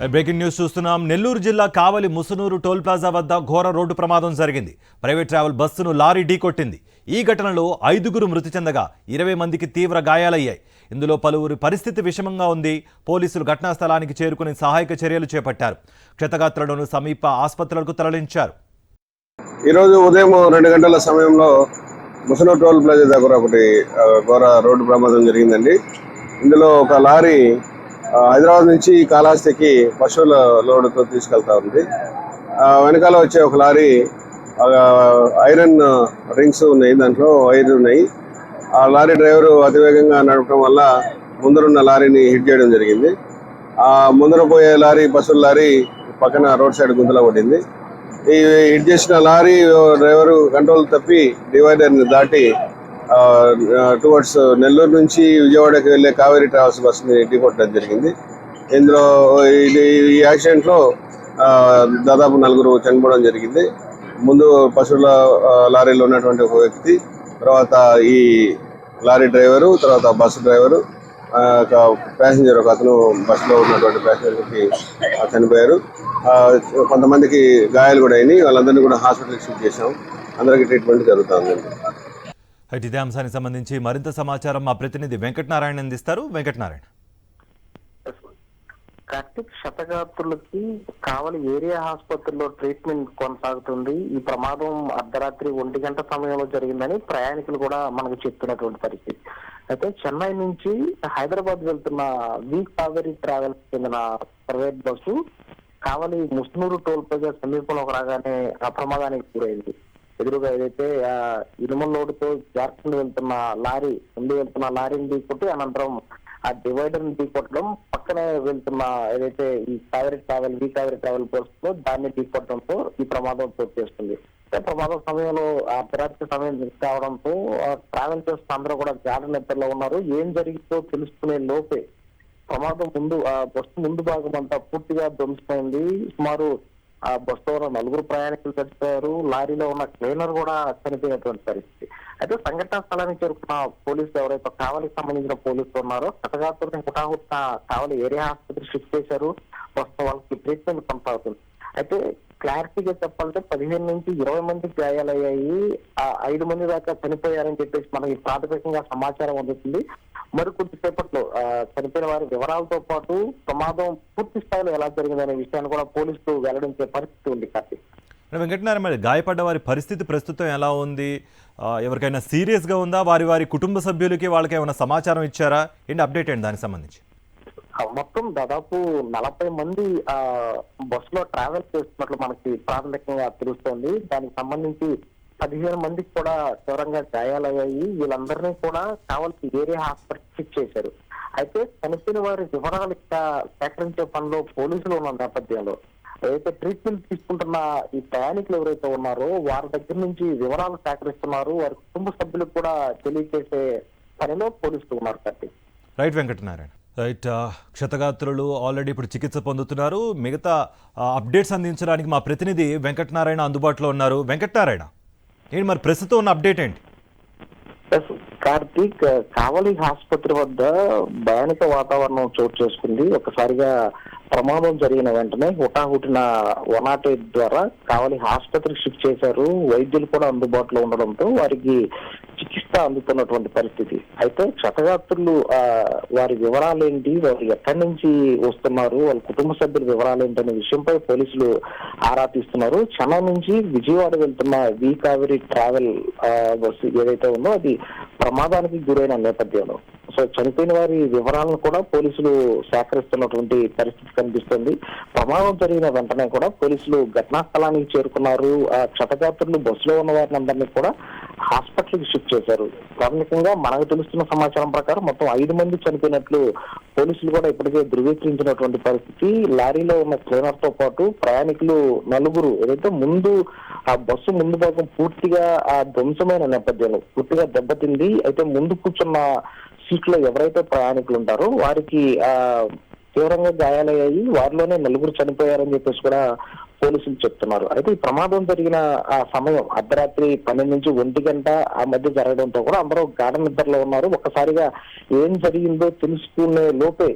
Breaking news చూస్తున్నాం. నెల్లూరు జిల్లా కావలి Musunuru toll plaza వద్ద ఘోర రోడ్డు ప్రమాదం జరిగింది. ప్రైవేట్ ట్రావెల్ బస్సును లారీ ఢీకొట్టింది. ఈ ఘటనలో 5గురు మృతి చెందగా 20 మందికి తీవ్ర గాయాలయ్యాయి. ఇందులో పలువురి పరిస్థితి విషమంగా ఉంది. పోలీసులు ఘటనా స్థలానికి చేరుకుని సహాయక చర్యలు చేపట్టారు. క్షతగాత్రులను సమీప ఆసుపత్రులకు తరలించారు. ఈరోజు ఉదయం 2 గంటల సమయంలో ముసునూరు టోల్ ప్లాజా దగ్గర ఒకటి ఘోర రోడ్డు ప్రమాదం జరిగిందండి. ఇందులో ఒక లారీ హైదరాబాద్ నుంచి కాళహస్తికి పశువుల లోడుతో తీసుకెళ్తా ఉంది. వెనకాల వచ్చే ఒక లారీ ఐరన్ రింగ్స్ ఉన్నాయి, దాంట్లో వైర్లు ఉన్నాయి. ఆ లారీ డ్రైవరు అతివేగంగా నడపడం వల్ల ముందరున్న లారీని హిట్ చేయడం జరిగింది. ఆ ముందర పోయే లారీ పశువుల లారీ పక్కన రోడ్ సైడ్ గుంతలో పడింది. ఈ హిట్ చేసిన లారీ డ్రైవరు కంట్రోల్ తప్పి డివైడర్ని దాటి టువర్డ్స్ నెల్లూరు నుంచి విజయవాడకి వెళ్ళే కావేరీ ట్రావెల్స్ బస్సుని ఢీకొట్టడం జరిగింది. ఇందులో ఈ యాక్సిడెంట్లో దాదాపు 4 చనిపోవడం జరిగింది. ముందు పశువుల లారీలో ఉన్నటువంటి ఒక వ్యక్తి, తర్వాత ఈ లారీ డ్రైవరు, తర్వాత బస్సు డ్రైవరు, ప్యాసింజర్ ఒక అతను బస్సులో ఉన్నటువంటి ప్యాసింజర్కి చనిపోయారు. కొంతమందికి గాయాలు కూడా అయినాయి. వాళ్ళందరినీ కూడా హాస్పిటల్కి షిఫ్ట్ చేశాం. అందరికీ ట్రీట్మెంట్ జరుగుతుందండి. ఇదే అంశానికి సంబంధించి మరింత సమాచారం మా ప్రతినిధి వెంకటనారాయణ అందిస్తారు. వెంకటనారాయణ. కార్తీక్, క్షతగాత్రులకి కావలి ఏరియా ఆసుపత్రిలో ట్రీట్మెంట్ కొనసాగుతుంది. ఈ ప్రమాదం అర్ధరాత్రి 1 గంట సమయంలో జరిగిందని ప్రయాణికులు కూడా మనకు చెప్తున్నటువంటి పరిస్థితి. అయితే చెన్నై నుంచి హైదరాబాద్ వెళ్తున్న వి కావేరీ ట్రావెల్స్ చెందిన ప్రైవేట్ బస్సు కావలి ముస్నూరు టోల్ ప్లాజా సమీపంలోకి రాగానే ప్రమాదానికి గురైంది. ఎదురుగా ఏదైతే ఇనుమల లోడుతో జార్ఖండ్ వెళ్తున్న లారీని ఢీకొట్టి అనంతరం ఆ డివైడర్ ని ఢీకొట్టడం, పక్కనే వెళ్తున్న ఏదైతే ఈ వి కావేరీ ట్రావెల్ బస్ లో దాన్ని ఢీకొట్టడంతో ఈ ప్రమాదం చోటు చేస్తుంది. ప్రమాదం సమయంలో అర్ధరాత్రి సమయం కావడంతో ట్రావెల్ చేస్తున్న అందరూ కూడా గాఢ నిద్రలో ఉన్నారు. ఏం జరిగిందో తెలుసుకునే లోపే ప్రమాదం బస్సు ముందు భాగం అంతా పూర్తిగా ధ్వంసమైంది. సుమారు ఆ బస్సులో ఉన్న 4 ప్రయాణికులు చనిపోయారు. లారీలో ఉన్న క్లీనర్ కూడా చనిపోయినటువంటి పరిస్థితి. అయితే సంఘటనా స్థలానికి చేరుకున్న పోలీసులు ఎవరైతే కావలికి సంబంధించిన పోలీసులు ఉన్నారో క్షతగాత్రులను హుటాహుటిన కావలి ఏరియా ఆసుపత్రి షిఫ్ట్ చేశారు. ప్రస్తుతం వాళ్ళకి ట్రీట్మెంట్ కొనసాగుతుంది. అయితే క్లారిటీగా చెప్పాలంటే 15 నుంచి 20 మందికి గాయాలయ్యాయి. 5 మంది దాకా చనిపోయారని చెప్పేసి మనకి ప్రాథమికంగా సమాచారం అందుతుంది. మరికొద్దిసేపట్లో చనిపోయిన వారి వివరాలతో పాటు ప్రమాదం పూర్తి స్థాయిలో ఎలా జరిగిందనే విషయాన్ని కూడా పోలీసులు వెల్లడించే పరిస్థితి ఉంది. కార్తీక్, వెంకటనారాయణ, మరి గాయపడ్డ వారి పరిస్థితి ప్రస్తుతం ఎలా ఉంది? ఎవరికైనా సీరియస్గా ఉందా? వారి కుటుంబ సభ్యులకి వాళ్ళకి ఏమైనా సమాచారం ఇచ్చారా? ఏంటి అప్డేట్ ఏంటి దానికి సంబంధించి? మొత్తం దాదాపు 40 మంది బస్సులో ట్రావెల్ చేస్తున్నట్లు మనకి ప్రాథమికంగా తెలుస్తోంది. దానికి సంబంధించి 15 మందికి కూడా తీవ్రంగా గాయాలయ్యాయి. వీళ్ళందరినీ కూడా కావలసి ఏరియా హాస్పిటల్ షిఫ్ట్ చేశారు. అయితే చనిపోయిన వారి వివరాలు సేకరించే పనిలో పోలీసులు ఉన్న నేపథ్యంలో ఏదైతే ట్రీట్మెంట్ తీసుకుంటున్న ఈ ప్రయాణికులు ఎవరైతే ఉన్నారో వారి దగ్గర నుంచి వివరాలు సేకరిస్తున్నారు. వారి కుటుంబ సభ్యులకు కూడా తెలియజేసే పనిలో పోలీసులు ఉన్నారు. కార్తీక్, రైట్ వెంకటనారాయణ. రైట్, క్షతగాత్రులు ఆల్రెడీ ఇప్పుడు చికిత్స పొందుతున్నారు. మిగతా అప్డేట్స్ అందించడానికి మా ప్రతినిధి వెంకటనారాయణ అందుబాటులో ఉన్నారు. వెంకటనారాయణ, ఏంటి మరి ప్రస్తుతం ఉన్న అప్డేట్ ఏంటి? కార్తీక్, కావలి ఆసుపత్రి వద్ద భయానక వాతావరణం చోటు చేసుకుంది. ఒకసారిగా ప్రమాదం జరిగిన వెంటనే హుటాహుటిన 108 ద్వారా కావలి ఆసుపత్రికి షిఫ్ట్ చేశారు. వైద్యులు కూడా అందుబాటులో ఉండడంతో వారికి చికిత్స అందుతున్నటువంటి పరిస్థితి. అయితే క్షతగాత్రులు వారి వివరాలు ఏంటి, వారు ఎక్కడి నుంచి వస్తున్నారు, వాళ్ళ కుటుంబ సభ్యుల వివరాలు ఏంటి అనే విషయంపై పోలీసులు ఆరా తీస్తున్నారు. చెన్నై నుంచి విజయవాడ వెళ్తున్న వి కావేరీ ట్రావెల్ బస్సు ఏదైతే ఉందో అది ప్రమాదానికి గురైన నేపథ్యంలో చనిపోయిన వారి వివరాలను కూడా పోలీసులు సేకరిస్తున్నటువంటి పరిస్థితి కనిపిస్తుంది. ప్రమాదం జరిగిన వెంటనే కూడా పోలీసులు ఘటనా స్థలానికి చేరుకున్నారు. క్షతగాత్రులు బస్సులో ఉన్న వారిని అందరినీ కూడా హాస్పిటల్కి షిఫ్ట్ చేశారు. ప్రాథమికంగా మనకు తెలుస్తున్న సమాచారం ప్రకారం మొత్తం 5 మంది చనిపోయినట్లు పోలీసులు కూడా ఇప్పటికే ధృవీకరించినటువంటి పరిస్థితి. లారీలో ఉన్న క్లీనర్ తో పాటు ప్రయాణికులు 4 ఏదైతే ముందు ఆ బస్సు ముందు భాగం పూర్తిగా ధ్వంసమైన నేపథ్యంలో పూర్తిగా దెబ్బతింది. అయితే ముందు కూర్చున్న సీట్లో ఎవరైతే ప్రయాణికులు ఉంటారో వారికి తీవ్రంగా గాయాలయ్యాయి. వారిలోనే 4 చనిపోయారని చెప్పేసి కూడా పోలీసులు చెప్తున్నారు. అయితే ఈ ప్రమాదం జరిగిన ఆ సమయం అర్ధరాత్రి 12 నుంచి 1 గంట ఆ మధ్య జరగడంతో కూడా అందరూ గాఢ నిద్రలో ఉన్నారు. ఒక్కసారిగా ఏం జరిగిందో తెలుసుకునే లోపే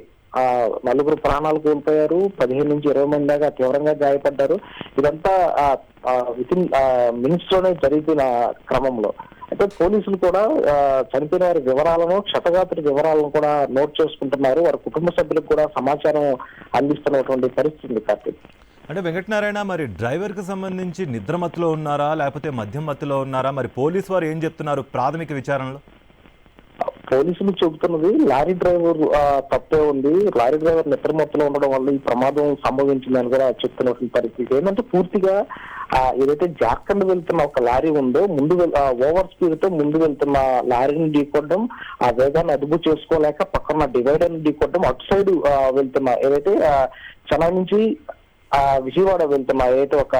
నలుగురు ప్రాణాలు కోల్పోయారు, 15 నుంచి 20 మంది దాకా తీవ్రంగా గాయపడ్డారు. ఇదంతా విత్ ఇన్ మినిట్స్ లోనే జరిగిన క్రమంలో అయితే పోలీసులు కూడా చనిపోయిన వారి వివరాలను, క్షతగాత్రుల వివరాలను కూడా నోట్ చేసుకుంటున్నారు. వారి కుటుంబ సభ్యులకు కూడా సమాచారం అందిస్తున్నటువంటి పరిస్థితి కార్తీక్. అంటే వెంకటనారాయణ, మరి డ్రైవర్కి సంబంధించి నిద్రమత్తులో ఉన్నారా లేకపోతే మద్యం మత్తులో ఉన్నారా? మరి పోలీసు వారు ఏం చెప్తున్నారు ప్రాథమిక విచారణలో? పోలీసులు చెబుతున్నది లారీ డ్రైవర్ తప్పే ఉంది, లారీ డ్రైవర్ నిద్రమత్తులో ఉండడం వల్ల ఈ ప్రమాదం సంభవించిందని కూడా చెప్తున్నటువంటి పరిస్థితి. ఏంటంటే పూర్తిగా ఏదైతే జార్ఖండ్ వెళ్తున్న ఒక లారీ ఉందో ఓవర్ స్పీడ్ తో ముందు వెళ్తున్న లారీని ఢీకొట్టడం, ఆ వేగాన్ని అదుపు చేసుకోలేక పక్కన డివైడర్ ని ఢీకొట్టడం, అటు సైడ్ వెళ్తున్న ఏదైతే చెన్నై నుంచి విజయవాడ వెళ్తున్న ఏదైతే ఒక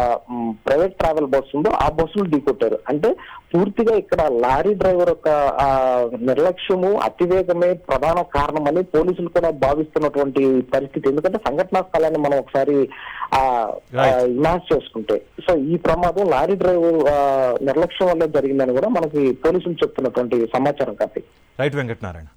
ప్రైవేట్ ట్రావెల్ బస్సు ఉందో ఆ బస్సును ఢీకొట్టారు. అంటే పూర్తిగా ఇక్కడ లారీ డ్రైవర్ యొక్క నిర్లక్ష్యము, అతివేగమే ప్రధాన కారణమని పోలీసులు కూడా భావిస్తున్నటువంటి పరిస్థితి. ఎందుకంటే సంఘటనా స్థలాన్ని మనం ఒకసారి ఇమాజ్ చేసుకుంటే, సో ఈ ప్రమాదం లారీ డ్రైవర్ నిర్లక్ష్యం వల్ల జరిగిందని కూడా మనకి పోలీసులు చెప్తున్నటువంటి సమాచారం. కాబట్టి రైట్ వెంకటనారాయణ.